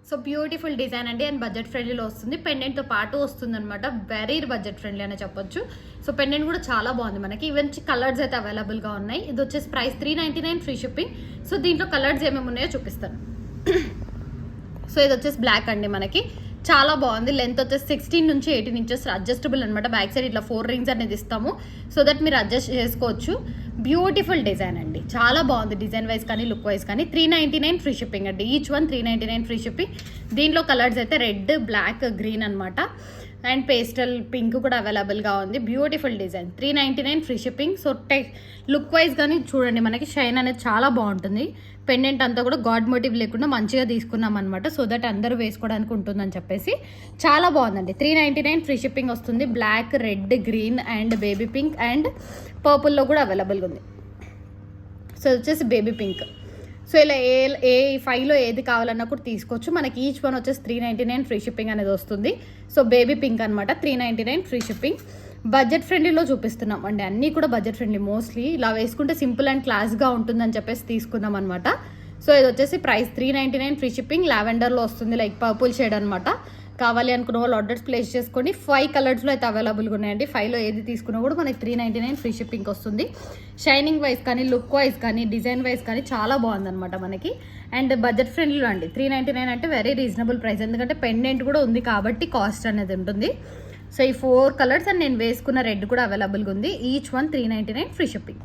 So beautiful design అండి and budget ఫ్రెండ్లీలో వస్తుంది. పెండెంట్తో పాటు వస్తుంది అనమాట. వెరీ బడ్జెట్ ఫ్రెండ్లీ అని చెప్పొచ్చు. సో పెండెంట్ కూడా చాలా బాగుంది మనకి. ఈవెన్ కలర్స్ అయితే అవైలబుల్గా ఉన్నాయి. ఇది వచ్చేసి ప్రైస్ 399 ఫ్రీ షిప్పింగ్. సో దీంట్లో కలర్స్ ఏమేమి ఉన్నాయో చూపిస్తాను. సో ఇది వచ్చేసి బ్లాక్ అండి మనకి. చాలా బాగుంది. లెంత్ వచ్చేసి 16 నుంచి 18 ఇంచెస్ అడ్జస్టబుల్ అనమాట. బ్యాక్ సైడ్ ఇట్లా 4 రింగ్స్ అనేది ఇస్తాము. సో దట్ మీరు అడ్జస్ట్ చేసుకోవచ్చు. బ్యూటిఫుల్ డిజైన్ అండి. చాలా బాగుంది డిజైన్ వైజ్ కానీ లుక్ వైజ్ కానీ. 399 ఫ్రీ షిప్పింగ్ అండి. Each one 399 free shipping. దీంట్లో కలర్స్ అయితే రెడ్, బ్లాక్, గ్రీన్ అనమాట. అండ్ పేస్టల్ పింక్ కూడా అవైలబుల్గా ఉంది. Beautiful design. 399 free shipping. So look wise కానీ చూడండి మనకి షైన్ అనేది చాలా బాగుంటుంది. పెండెంట్ అంతా కూడా గాడ్ మోటివ్ లేకుండా మంచిగా తీసుకున్నాం అనమాట. సో దట్ అందరూ వేసుకోవడానికి ఉంటుందని చెప్పేసి చాలా బాగుందండి. 399 ఫ్రీ షిప్పింగ్ వస్తుంది. Black, red, green and baby pink and పర్పుల్లో కూడా అవైలబుల్గా ఉంది. సో వచ్చేసి బేబీ పింక్. సో ఇలా ఏ 5లో ఏది కావాలన్నా కూడా తీసుకోవచ్చు. మనకి ఈచ్ వన్ వచ్చేసి 399 ఫ్రీ షిప్పింగ్ అనేది వస్తుంది. సో బేబీ పింక్ అనమాట. 399 ఫ్రీ షిప్పింగ్. బడ్జెట్ ఫ్రెండ్లీలో చూపిస్తున్నాం అండి. అన్నీ కూడా బడ్జెట్ ఫ్రెండ్లీ. మోస్ట్లీ ఇలా వేసుకుంటే సింపుల్ అండ్ క్లాస్గా ఉంటుందని చెప్పేసి తీసుకున్నాం అనమాట. సో ఇది వచ్చేసి ప్రైస్ 399 ఫ్రీ షిప్పింగ్. లావెండర్లో వస్తుంది, లైక్ పర్పుల్ షేడ్ అనమాట. కావాలి అనుకున్న వాళ్ళు ఆర్డర్స్ ప్లేస్ చేసుకోండి. 5 కలర్స్లో అయితే అవైలబుల్గా ఉన్నాయండి. 5లో ఏది తీసుకున్నా కూడా మనకి 399 ఫ్రీ షిప్పింగ్ వస్తుంది. షైనింగ్ వైజ్ కానీ, లుక్ వైజ్ కానీ, డిజైన్ వైజ్ కానీ చాలా బాగుందన్నమాట మనకి. అండ్ బడ్జెట్ ఫ్రెండ్లీలో అండి. 399 అంటే వెరీ రీజనబుల్ ప్రైస్. ఎందుకంటే పెండెంట్ కూడా ఉంది కాబట్టి కాస్ట్ అనేది ఉంటుంది. సో ఈ 4 కలర్స్ అండ్ నేను వేసుకున్న రెడ్ కూడా అవైలబుల్గా ఉంది. Each one 399 free shipping.